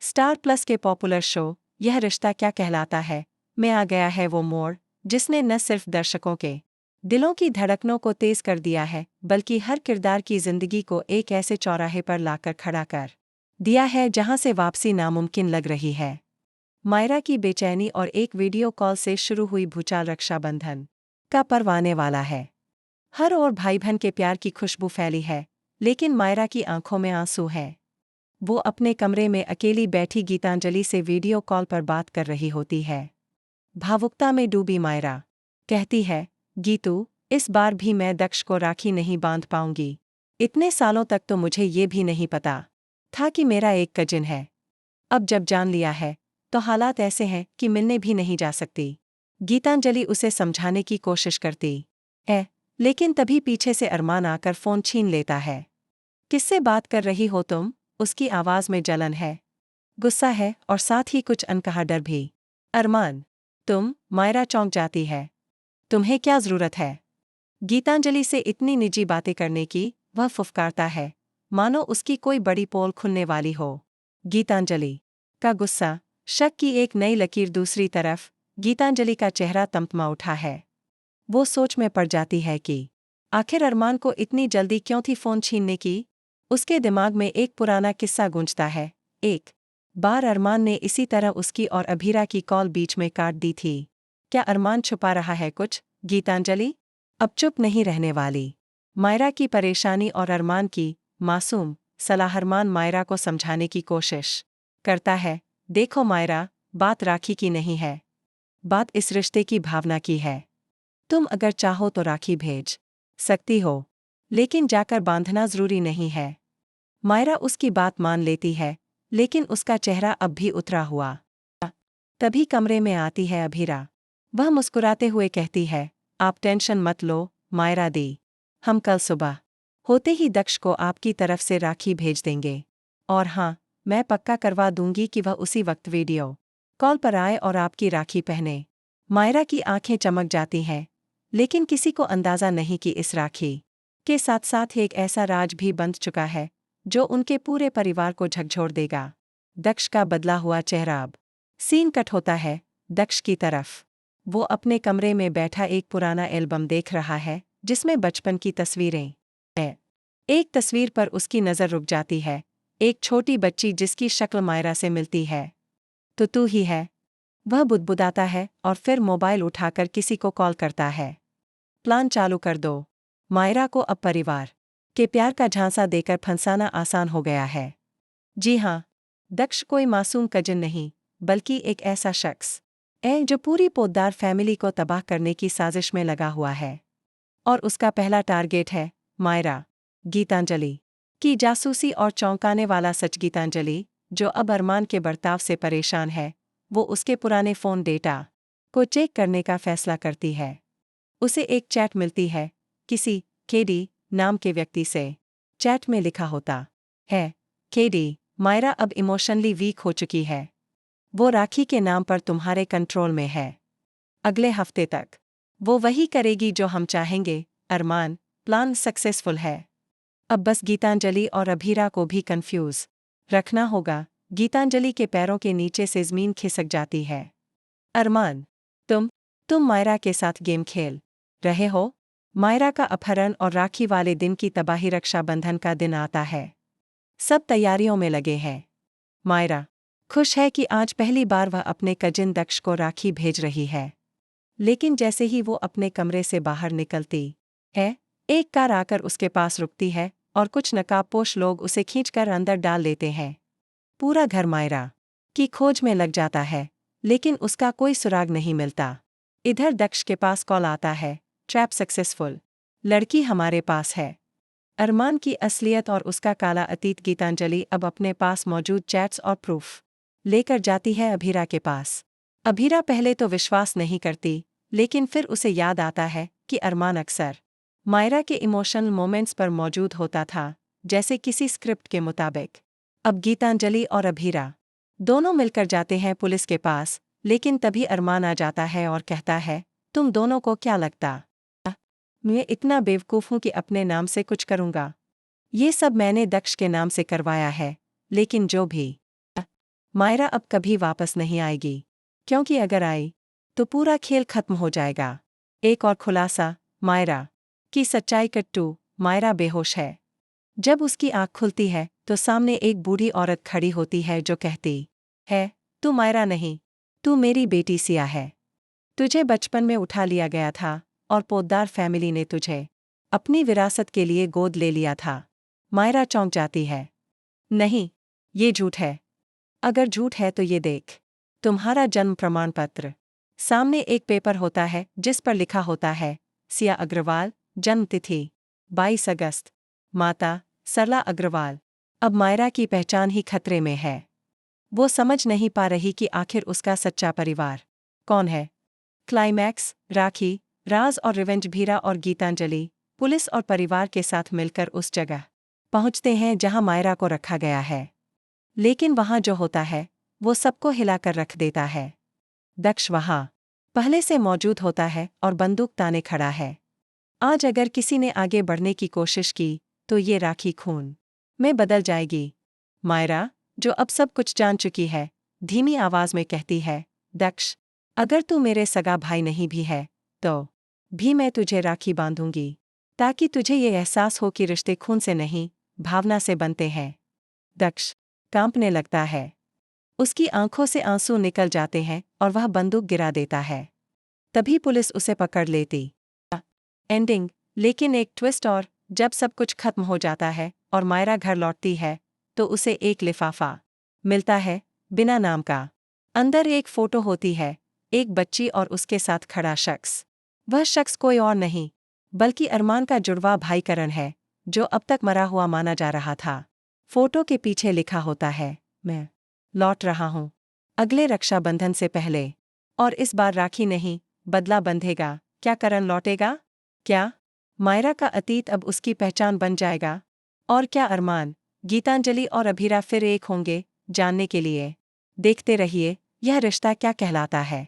Star plus के popular show यह रिश्ता क्या कहलाता है में आ गया है वो मोड़ जिसने न सिर्फ दर्शकों के दिलों की धड़कनों को तेज कर दिया है बल्कि हर किरदार की जिंदगी को एक ऐसे चौराहे पर लाकर खड़ा कर दिया है जहां से वापसी नामुमकिन लग रही है। मायरा की बेचैनी और एक वीडियो कॉल से शुरू हुई भूचाल रक्षाबंधन का पर्व आने वाला है। हर ओर भाई बहन के प्यार की खुशबू फैली है, लेकिन मायरा की आंखों में आंसू है। वो अपने कमरे में अकेली बैठी गीतांजलि से वीडियो कॉल पर बात कर रही होती है। भावुकता में डूबी मायरा कहती है, गीतू, इस बार भी मैं दक्ष को राखी नहीं बांध पाऊंगी। इतने सालों तक तो मुझे ये भी नहीं पता था कि मेरा एक कजिन है। अब जब जान लिया है तो हालात ऐसे हैं कि मिलने भी नहीं जा सकती। गीतांजलि उसे समझाने की कोशिश करती है, लेकिन तभी पीछे से अरमान आकर फोन छीन लेता है। किससे बात कर रही हो तुम? उसकी आवाज में जलन है, गुस्सा है और साथ ही कुछ अनकहा डर भी। अरमान, तुम? मायरा चौंक जाती है। तुम्हें क्या जरूरत है गीतांजलि से इतनी निजी बातें करने की? वह फुफकारता है, मानो उसकी कोई बड़ी पोल खुलने वाली हो। गीतांजलि का गुस्सा, शक की एक नई लकीर। दूसरी तरफ गीतांजलि का चेहरा तमतमा उठा है। वो सोच में पड़ जाती है कि आखिर अरमान को इतनी जल्दी क्यों थी फोन छीनने की। उसके दिमाग में एक पुराना किस्सा गूंजता है। एक बार अरमान ने इसी तरह उसकी और अभीरा की कॉल बीच में काट दी थी। क्या अरमान छुपा रहा है कुछ? गीतांजलि अब चुप नहीं रहने वाली। मायरा की परेशानी और अरमान की मासूम सलाह। अरमान मायरा को समझाने की कोशिश करता है, देखो मायरा, बात राखी की नहीं है, बात इस रिश्ते की भावना की है। तुम अगर चाहो तो राखी भेज सकती हो, लेकिन जाकर बांधना जरूरी नहीं है। मायरा उसकी बात मान लेती है, लेकिन उसका चेहरा अब भी उतरा हुआ। तभी कमरे में आती है अभीरा। वह मुस्कुराते हुए कहती है, आप टेंशन मत लो मायरा दी, हम कल सुबह होते ही दक्ष को आपकी तरफ से राखी भेज देंगे। और हाँ, मैं पक्का करवा दूंगी कि वह उसी वक्त वीडियो कॉल पर आए और आपकी राखी पहने। मायरा की आंखें चमक जाती हैं, लेकिन किसी को अंदाजा नहीं कि इस राखी के साथ साथ एक ऐसा राज भी बंध चुका है जो उनके पूरे परिवार को झकझोर देगा। दक्ष का बदला हुआ चेहरा। अब सीन कट होता है दक्ष की तरफ। वो अपने कमरे में बैठा एक पुराना एल्बम देख रहा है जिसमें बचपन की तस्वीरें हैं। एक तस्वीर पर उसकी नज़र रुक जाती है, एक छोटी बच्ची जिसकी शक्ल मायरा से मिलती है। तो तू ही है, वह बुदबुदाता है और फिर मोबाइल उठाकर किसी को कॉल करता है। प्लान चालू कर दो। मायरा को अब परिवार के प्यार का झांसा देकर फंसाना आसान हो गया है। जी हाँ, दक्ष कोई मासूम कजिन नहीं, बल्कि एक ऐसा शख्स है जो पूरी पोद्दार फैमिली को तबाह करने की साजिश में लगा हुआ है। और उसका पहला टारगेट है मायरा। गीतांजलि की जासूसी और चौंकाने वाला सच। गीतांजलि, जो अब अरमान के बर्ताव से परेशान है, वो उसके पुराने फ़ोन डेटा को चेक करने का फैसला करती है। उसे एक चैट मिलती है किसी केडी नाम के व्यक्ति से। चैट में लिखा होता है, केडी, मायरा अब इमोशनली वीक हो चुकी है। वो राखी के नाम पर तुम्हारे कंट्रोल में है। अगले हफ्ते तक वो वही करेगी जो हम चाहेंगे। अरमान, प्लान सक्सेसफुल है। अब बस गीतांजलि और अभीरा को भी कंफ्यूज रखना होगा। गीतांजलि के पैरों के नीचे से ज़मीन खिसक जाती है। अरमान, तुम मायरा के साथ गेम खेल रहे हो। मायरा का अपहरण और राखी वाले दिन की तबाही। रक्षाबंधन का दिन आता है, सब तैयारियों में लगे हैं। मायरा खुश है कि आज पहली बार वह अपने कजिन दक्ष को राखी भेज रही है, लेकिन जैसे ही वो अपने कमरे से बाहर निकलती है, एक कार आकर उसके पास रुकती है और कुछ नकाबपोश लोग उसे खींचकर अंदर डाल लेते हैं। पूरा घर मायरा की खोज में लग जाता है, लेकिन उसका कोई सुराग नहीं मिलता। इधर दक्ष के पास कॉल आता है, ट्रैप सक्सेसफुल, लड़की हमारे पास है। अरमान की असलियत और उसका काला अतीत। गीतांजलि अब अपने पास मौजूद चैट्स और प्रूफ लेकर जाती है अभीरा के पास। अभीरा पहले तो विश्वास नहीं करती, लेकिन फिर उसे याद आता है कि अरमान अक्सर मायरा के इमोशनल मोमेंट्स पर मौजूद होता था, जैसे किसी स्क्रिप्ट के मुताबिक। अब गीतांजलि और अभीरा दोनों मिलकर जाते हैं पुलिस के पास, लेकिन तभी अरमान आ जाता है और कहता है, तुम दोनों को क्या लगता मैं इतना बेवकूफ़ हूँ कि अपने नाम से कुछ करूँगा? ये सब मैंने दक्ष के नाम से करवाया है, लेकिन जो भी मायरा अब कभी वापस नहीं आएगी, क्योंकि अगर आई तो पूरा खेल खत्म हो जाएगा। एक और खुलासा, मायरा की सच्चाई कट्टू, मायरा बेहोश है। जब उसकी आंख खुलती है तो सामने एक बूढ़ी औरत खड़ी होती है जो कहती है, तू मायरा नहीं, तू मेरी बेटी सिया है। तुझे बचपन में उठा लिया गया था और पोद्दार फैमिली ने तुझे अपनी विरासत के लिए गोद ले लिया था। मायरा चौंक जाती है। नहीं, ये झूठ है। अगर झूठ है तो ये देख, तुम्हारा जन्म प्रमाण पत्र। सामने एक पेपर होता है जिस पर लिखा होता है सिया अग्रवाल, जन्म तिथि 22 अगस्त, माता सरला अग्रवाल। अब मायरा की पहचान ही खतरे में है। वो समझ नहीं पा रही कि आखिर उसका सच्चा परिवार कौन है। क्लाइमैक्स, राखी, राज और रिवेंज भीरा और गीतांजलि पुलिस और परिवार के साथ मिलकर उस जगह पहुंचते हैं जहां मायरा को रखा गया है। लेकिन वहां जो होता है वो सबको हिलाकर रख देता है। दक्ष वहां पहले से मौजूद होता है और बंदूक ताने खड़ा है। आज अगर किसी ने आगे बढ़ने की कोशिश की तो ये राखी खून में बदल जाएगी। मायरा, जो अब सब कुछ जान चुकी है, धीमी आवाज में कहती है, दक्ष, अगर तू मेरे सगा भाई नहीं भी है तो भी मैं तुझे राखी बांधूंगी, ताकि तुझे ये एहसास हो कि रिश्ते खून से नहीं, भावना से बनते हैं। दक्ष कांपने लगता है। उसकी आंखों से आंसू निकल जाते हैं और वह बंदूक गिरा देता है। तभी पुलिस उसे पकड़ लेती। एंडिंग, लेकिन एक ट्विस्ट और, जब सब कुछ खत्म हो जाता है और मायरा घर लौटती है तो उसे एक लिफाफा मिलता है, बिना नाम का। अंदर एक फोटो होती है, एक बच्ची और उसके साथ खड़ा शख्स। वह शख्स कोई और नहीं बल्कि अरमान का जुड़वा भाई करण है, जो अब तक मरा हुआ माना जा रहा था। फोटो के पीछे लिखा होता है, मैं लौट रहा हूं अगले रक्षाबंधन से पहले। और इस बार राखी नहीं, बदला बंधेगा। क्या करण लौटेगा? क्या मायरा का अतीत अब उसकी पहचान बन जाएगा? और क्या अरमान, गीतांजलि और अभीरा फिर एक होंगे? जानने के लिए देखते रहिए यह रिश्ता क्या कहलाता है।